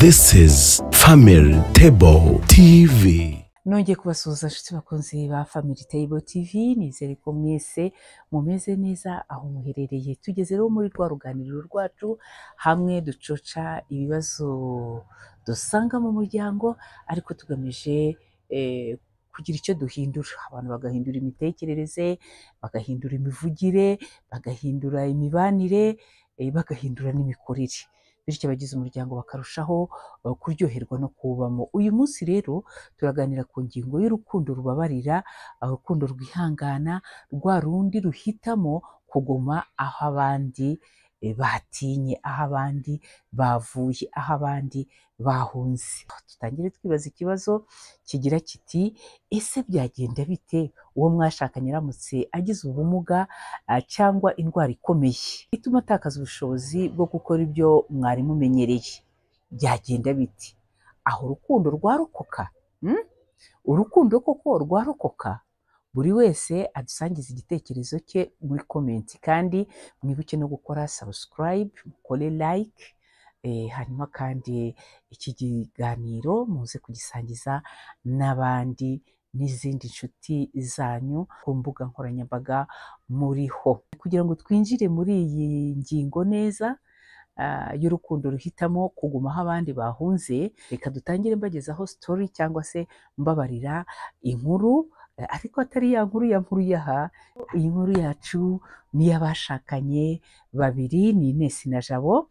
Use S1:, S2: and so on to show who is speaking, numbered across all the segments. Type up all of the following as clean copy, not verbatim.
S1: This is Family Table TV.
S2: Nongeye kubasuhuza nshuti bakunzi ba Family Table TV, nizere ko mwese mumeze neza aho muherereye. Tugeze rero muri rwa ruganiriro rwacu hamwe ducoca ibibazo dusanga mu muryango, ariko tugamije kugira icyo duhindura. Abantu bagahindura imitekerereze, bagahindura imivugire, bagahindura imibanire, bagahindura n'imikorere, bityo abagize umuryango bakarushaho kuryoherwa no kubamo. Uyu munsi rero turaganira ku ngingo y'urukundo rubabarira, urukundo rwihangana, rwa rundi ruhitamo kuguma aho abandi batinye, aho abandi bavuye, aho abandi bahunze. Tutangire twibaza ikibazo kigira kiti: ese byagenda bite uwo mwashakanye aramutse agize ubumuga cyangwa indwara ikomeye ituma atakaza ubushobozi bwo gukora ibyo mwari mumenyereye? Byagenda biti? Aho urukundo rwarokoka? Urukundo koko rwarokoka? Buri wese adusangiza igitekerezo cye muri komenti, kandi mwibuke no gukora subscribe, mukore like, hanyuma kandi iki kiganiro muze kugisangiza n'abandi n'izindi nshuti zanyu ku mbuga nkoranyambaga muriho. Kugira ngo twinjire muri iyi ngingo neza y'urukundo ruhitamo kuguma aho abandi bahunze, reka dutangire mbagezaho story cyangwa se mbabarira inkuru, ariko atari ya nkuru ya nkuru yaha. Iyi nkuru yacu ni y'abashakanye babiri, ni Ines na Jabo.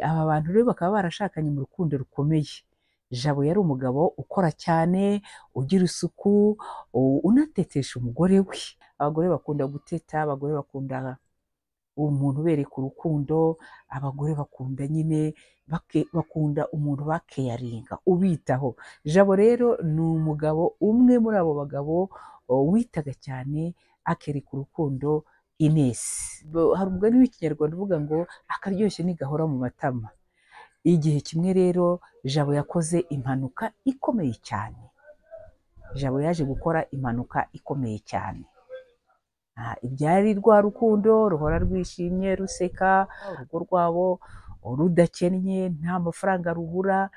S2: Aba bantu rero bakaba barashakanye mu rukundo rukomeye. Jabo yari umugabo ukora cyane, ugira isuku, unatetesha umugore we. Abagore bakunda guteta, abagore bakunda umuntu ubereka urukundo, abagore bakunda nyine bakunda umuntu bakeyaringa, ubitaho. Jabo rero ni umugabo umwe muri abo bagabo witaga cyane, akereka urukundo Ines. Hari umugani w'ikinyarwanda uvuga ngo akaryoshye ntigahora mu matama. Igihe kimwe rero Jabo yakoze impanuka ikomeye cyane. Jabo yaje gukora impanuka ikomeye cyane. Ibyari rwa rukundo ruhora rwishimye ruseka, urugo rwabo rudakennye, nta mafaranga rubura,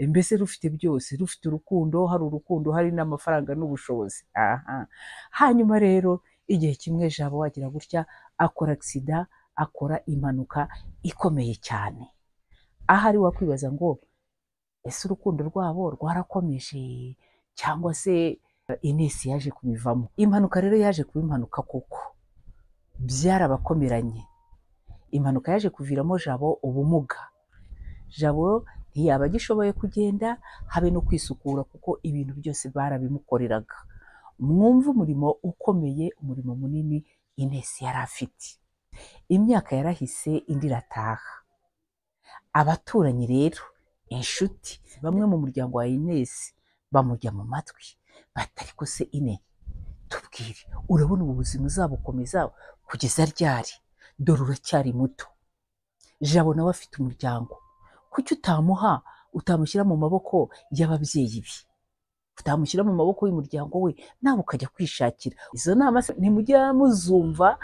S2: mbese rufite byose, rufite urukundo, hari urukundo, hari n'amafaranga n'ubushobozi. Hanyuma rero igihe kimwe Jabo agira gutya akora accident, akora impanuka ikomeye cyane. Ahari wakwibaza ngo ese urukundo rwabo rwarakomeje cyangwa se Ines yaje kubivamo? Impanuka rero yaje kuba impanuka koko, byarabakomeranye. Impanuka yaje kuviramo Jabo ubumuga. Jabo ntiyaba agishoboye kugenda, habe no kwisukura, kuko ibintu byose barabimukoreraga. Mwumva umurimo ukomeye, umurimo munini Ines yari afite. Imyaka yarahise, indi irataha. Abaturanyi rero, inshuti, bamwe mu muryango wa Ines bamujya mu matwi bati: ariko se Ine, tubwire, urabona ubu buzima uzabukomeza kugeza ryari? Dore uracyari muto. Jabo nawe afite umuryango, kuki utamushyira mu maboko y'ababyeyi be, utamushyira mu maboko y'umuryango we, nawe ukajya kwishakira? Izo nama ntimujya muzumva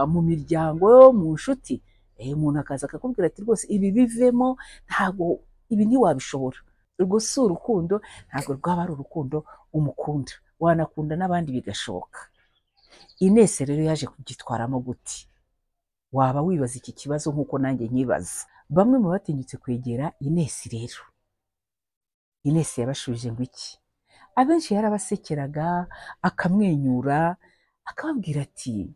S2: mu miryango, mu nshuti? Umuntu akaza akakubwira ati rwose ibi bivemo, ntabwo ibi ntiwabishobora. Urwo si urukundo, ntabwo rwaba ari urukundo umukunda, wanakunda n'abandi bigashoboka. Ines rero yaje kubyitwaramo gute? Waba wibaza iki kibazo nk'uko nanjye nyibaza. Bamwe mu batinyutse kwegera Ines rero, Ines yabashubije ngo iki? Abenshi yarabasekeraga, akamwenyura, akababwira ati: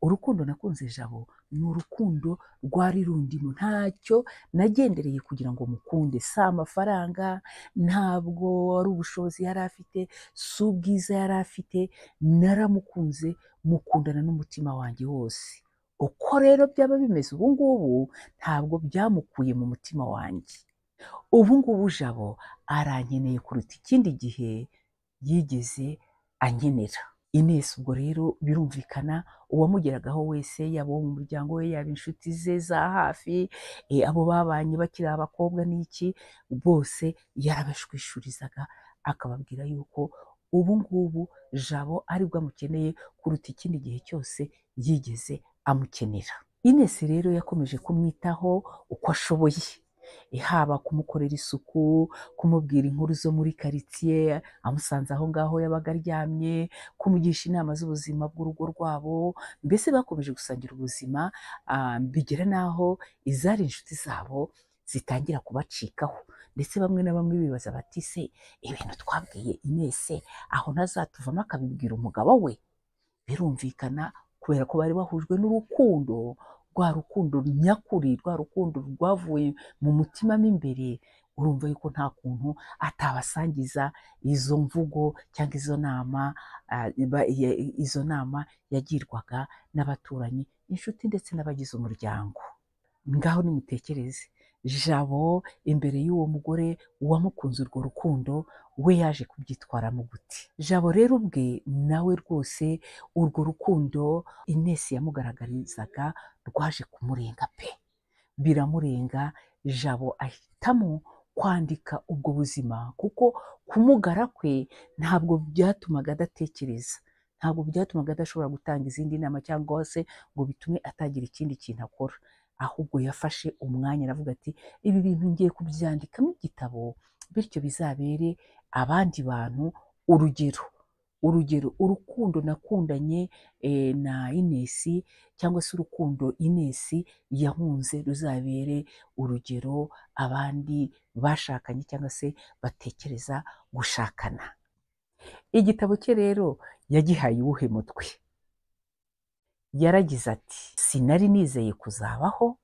S2: urukundo nakunze Jabo ni urukundo rwari rundimo, ntacyo nagendereye kugira ngo mukunde, si amafaranga, ntabwo ari ubushobozi yari afite, si ubwiza yari afite, naramukunze, mukundana n'umutima wanjye wose. Uko rero byaba bimeze ubu ngubu, ntabwo byamukuye mu mutima wanjye. Ubu ngubu Jabo arankeneye kuruta ikindi gihe yigeze ankenera. Ines ubwo rero birumvikana, uwamugeragaho wese, yaba uwo mu muryango we, yaba inshuti ze za hafi, abo babanye bakiri abakobwa n'iki, bose yarabashwishurizaga, akababwira yuko ubu ngubu Jabo aribwo amukeneye kuruta ikindi gihe cyose yigeze amukenera. Ines rero yakomeje kumwitaho uko ashoboye, haba kumukorera isuku, kumubwira inkuru zo muri karitsiye, amusanze aho ngaho yabaga aryamye, kumugisha inama z'ubuzima bw'urugo rwabo, mbese bakomeje gusangira ubuzima, bigera n'aho izari inshuti zabo zitangira kubacikaho, ndetse bamwe na bamwe bibaza bati se ibintu twabwiye Inese aho ntazatuvamo akabibwira umugabo we? Birumvikana kubera ko bari bahujwe n'urukundo, rwa rukundo nyakuri, rwa rukundo rwavuye mu mutima mo imbere, urumva yuko nta kuntu atabasangiza izo mvugo cyangwa izo nama yagirwaga n'abaturanyi, inshuti ndetse n'abagize umuryango. Ngaho nimutekereze, Jabo imbere y'uwo mugore wamukunze urwo rukundo, we yaje kubyitwaramo gute? Jabo rero ubwe nawe rwose urwo rukundo Inesi yamugaragarizaga rwaje kumurenga pe, biramurenga. Jabo ahitamo kwandika ubwo buzima, kuko kumugara kwe ntabwo byatumaga adatekereza, ntabwo byatumaga adashobora gutanga izindi nama cyangwa se ngo bitume atagira ikindi kintu akora, ahubwo yafashe umwanya aravuga ati ibi bintu ngiye kubyandikamo igitabo, bityo bizabere abandi bantu urugero urukundo nakundanye na Inesi, cyangwa se urukundo Inesi yahunze ruzabere urugero abandi bashakanye cyangwa se batekereza gushakana. Igitabo cye rero yagihaye uwuhe mutwe? Yaragize ati sinari nizeye kuzabaho,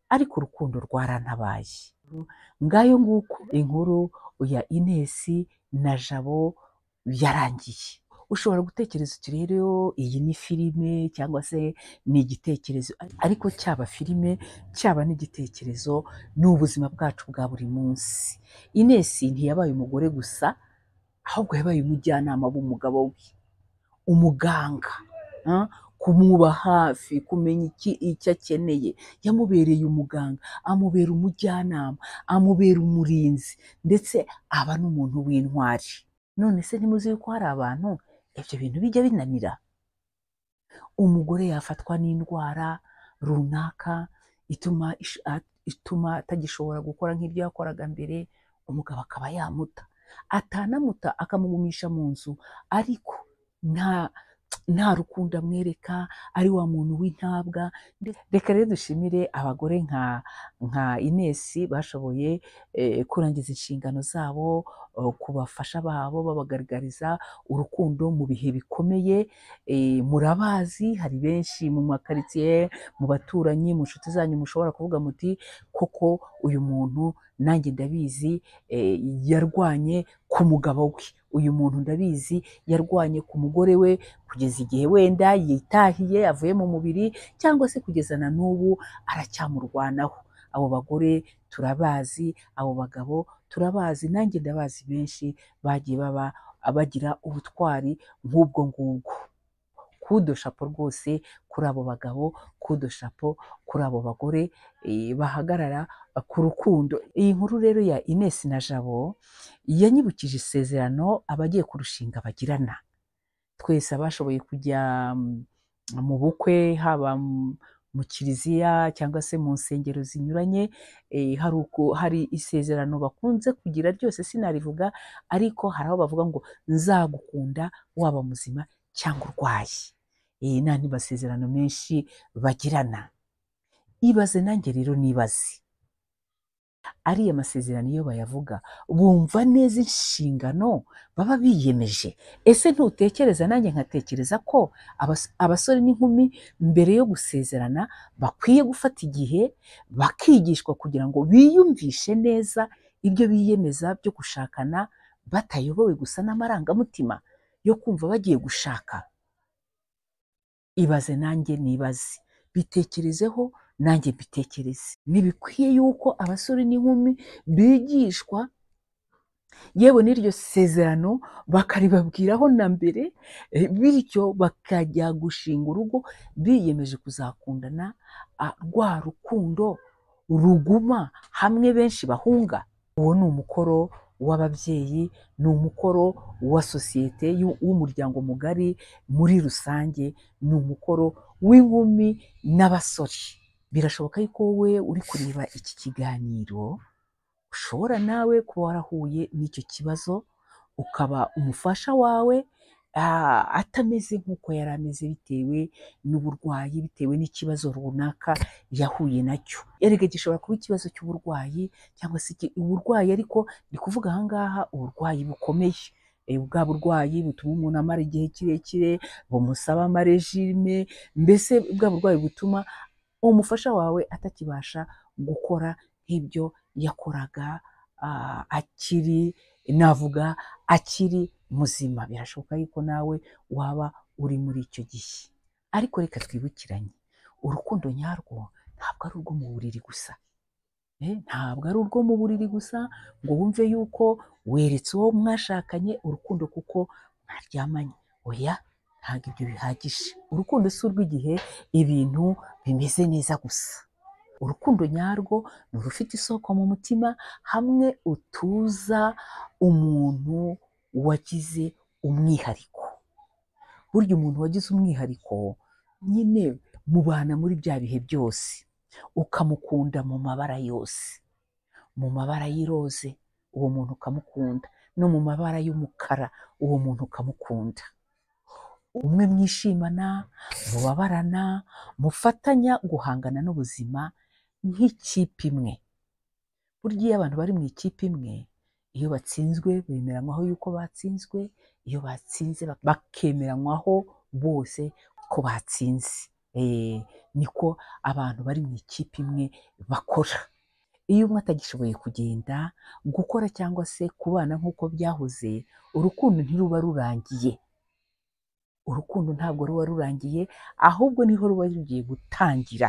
S2: ariko urukundo rwarantabaye. Ngayo nguko inkuru ya Inesi na Jabo yarangiye. Ushobora gutekereza uti rero iyi ni filime cyangwa se ni igitekerezo, ariko cyaba filime cyaba n'igitekerezo ni ubuzima bwacu bwa buri munsi. Inesi ntiyabaye umugore gusa, ahubwo yabaye umujyanama w'umugabo we, umuganga, kumuba hafi, kumenya icyo akeneye. Yamubereye umuganga, amubera umujyanama, amubera umurinzi, ndetse aba n'umuntu w'intwari. None se ntimuzi yuko hari abantu ibyo bintu bijya binanira? Umugore yafatwa n'indwara runaka ituma atagishobora gukora nk'ibyo yakoraga mbere, umugabo akaba yamuta, atanamuta akamugumisha mu nzu, ariko nta rukundo amwereka, ari wa muntu w'intabwa. Reka rero dushimire abagore nka Inesi bashoboye kurangiza inshingano zabo, ku bafasha babo babagaragariza urukundo mu bihe bikomeye. Murabazi, hari benshi mu makaritsiye, mu baturanyi, mu nshuti zanyu mushobora kuvuga muti koko uyu muntu nanjye ndabizi yarwanye ku mugabo we, uyu muntu ndabizi yarwanye ku mugore we kugeza igihe wenda yitahiye avuye mu mubiri, cyangwa se kugeza na n'ubu aracyamurwanaho. Abo bagore turabazi, abo bagabo turabazi, nanjye ndabazi benshi bagiye bagira ubutwari nk'ubwo ngubwo. Kudo shapo rwose kuri abo bagabo, kudo shapo kuri abo bagore bahagarara ku rukundo. Iyi nkuru rero ya Inesi na Jabo yanyibukije isezerano abagiye kurushinga bagirana. Twese abashoboye kujya mu bukwe, haba mu kiliziya cyangwa se mu nsengero zinyuranye, hari isezerano bakunze kugira, ryose sinarivuga, ariko hari aho bavuga ngo nzagukunda waba muzima cyangwa urwaye. N'andi masezerano menshi bagirana. Ibaze nanjye rero nibaze, ariya masezerano iyo bayavuga bumva neza inshingano baba biyemeje? Ese ntutekereza nanjye nkatekereza ko abasore n'inkumi mbere yo gusezerana bakwiye gufata igihe bakigishwa kugira ngo biyumvishe neza ibyo biyemeza byo gushakana, batayobowe gusa n'amarangamutima yo kumva bagiye gushaka? Ibaze nanjye nibaze, bitekerezeho nanjye mbitekereze. Ntibikwiye yuko abasore n'inkumi bigishwa, yewe n'iryo sezerano bakaribabwiraho na mbere, bityo bakajya gushinga urugo biyemeje kuzakundana, rwa rukundo ruguma hamwe benshi bahunga. Uwo ni umukoro w'ababyeyi, ni umukoro wa sosiyete, w'umuryango mugari muri rusange, ni umukoro w'inkumi n'abasore. Birashoboka yuko wowe uri kureba iki kiganiro ushobora nawe kuba warahuye n'icyo kibazo ukaba umufasha wawe atameze nk'uko yari ameze bitewe n'uburwayi, bitewe n'ikibazo runaka yahuye nacyo. Erega gishobora kuba ikibazo cy'uburwayi cyangwa se uburwayi, ariko ni kuvuga aha ngaha uburwayi bukomeye, bwa burwayi butuma umuntu amara igihe kirekire, bumusaba amarejime, mbese bwa burwayi butuma umufasha wawe atakibasha gukora nk'ibyo yakoraga akiri muzima. Birashoboka yuko nawe waba uri muri icyo gihe, ariko reka twibukiranye, urukundo nyarwo ntabwo ari urwo mu buriri gusa. Ntabwo ari urwo mu buriri gusa ngo wumve yuko weretse uwo mwashakanye urukundo kuko mwaryamanye. Oya, ntabwo ibyo bihagije. Urukundo si urw'igihe ibintu bimeze neza gusa. Urukundo nyarwo ni urufite isoko mu mutima, hamwe utuza umuntu wagize umwihariko. Burya umuntu wagize umwihariko nyine mubana muri bya bihe byose, ukamukunda mu mabara yose, mu mabara y'iroze uwo muntu ukamukunda, no mu mabara y'umukara uwo muntu ukamukunda. Umwe mwishimana, mubabarana, mufatanya guhangana n'ubuzima nk'ikipe imwe. Burya iyo abantu bari mu ikipe imwe, iyo batsinzwe bemeranywaho yuko batsinzwe, iyo batsinze bakemeranywaho bose ko batsinze. Niko abantu bari mu ikipe imwe bakora. Iyo umwe atagishoboye kugenda, gukora cyangwa se kubana nk'uko byahoze, urukundo ntiruba rurangiye. Urukundo ntabwo ruba rurangiye, ahubwo niho ruba rugiye gutangira.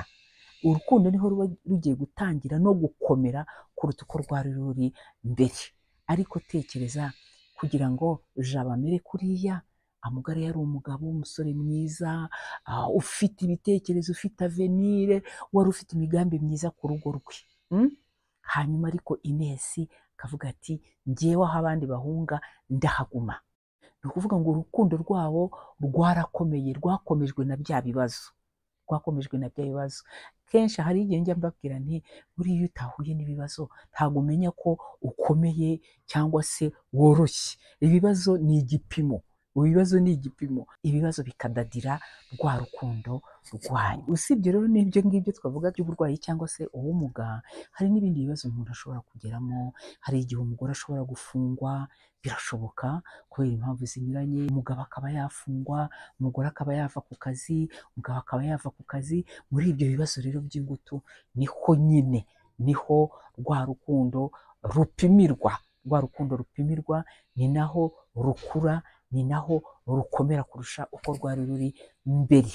S2: Urukundo niho ruba rugiye gutangira no gukomera kuruta uko rwari ruri mbere. Ariko tekereza, kugira ngo Jabo amere kuriya, amugara yari umugabo w'umusore mwiza, ufite ibitekerezo, ufite avenire, wari ufite imigambi myiza ku rugo rwe. Hanyuma ariko Inesi akavuga ati njyewe aho abandi bahunga ndahaguma. Ni ukuvuga ngo urukundo rwabo rwarakomeye, rwakomejwe na bya bibazo. Kenshi hari igihe njya mbabwira nti buriya iyo utahuye n'ibibazo ntabwo umenya ko ukomeye cyangwa se woroshye. Ibibazo ni igipimo. Ibibazo bikadadira rwa rukundo rwanyu. Usibye rero n'ibyo ngibyo twavuga by'uburwayi cyangwa se ubumuga, hari n'ibindi bibazo umuntu ashobora kugeramo. Hari igihe umugore ashobora gufungwa, birashoboka kubera impamvu zinyuranye. Umugabo akaba yafungwa, umugore akaba yava ku kazi, umugabo akaba yava ku kazi. Muri ibyo bibazo rero by'ingutu niho rwa rukundo rupimirwa, ni naho rukura, ni naho rukomera kurusha uko rwari ruri mbere.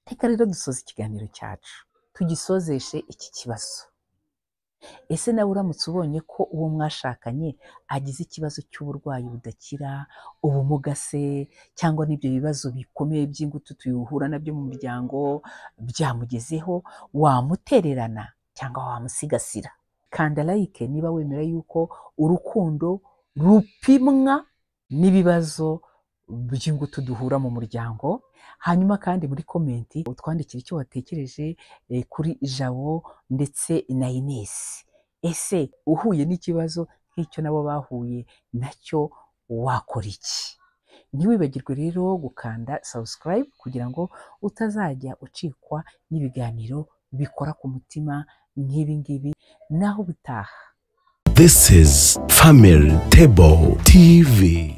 S2: Reka rero dusoze ikiganiro cyacu, tugisozeshe iki kibazo. Ese nawe uramutse ubonye ko uwo mwashakanye agize ikibazo cy'uburwayi budakira, ubumuga se, cyangwa n'ibyo bibazo bikomeye by'ingutu tuyuhura nabyo mu muryango byamugezeho, wamutererana cyangwa wamusigasira? Kanda like niba wemera yuko urukundo rupimwa n'ibibazo by'ingutu duhura mu muryango. Hanyuma kandi muri komenti utwandikira icyo watekereje kuri Jabo ndetse na Inesi. Ese uhuye n'ikibazo nk'icyo nabo bahuye nacyo wakora iki? Ntiwibagirwe rero gukanda subscribe kugira ngo utazajya ucikwa n'ibiganiro bikora ku mutima nk'ibi ngibi. Naho ubutaha.
S1: This is Family Table TV.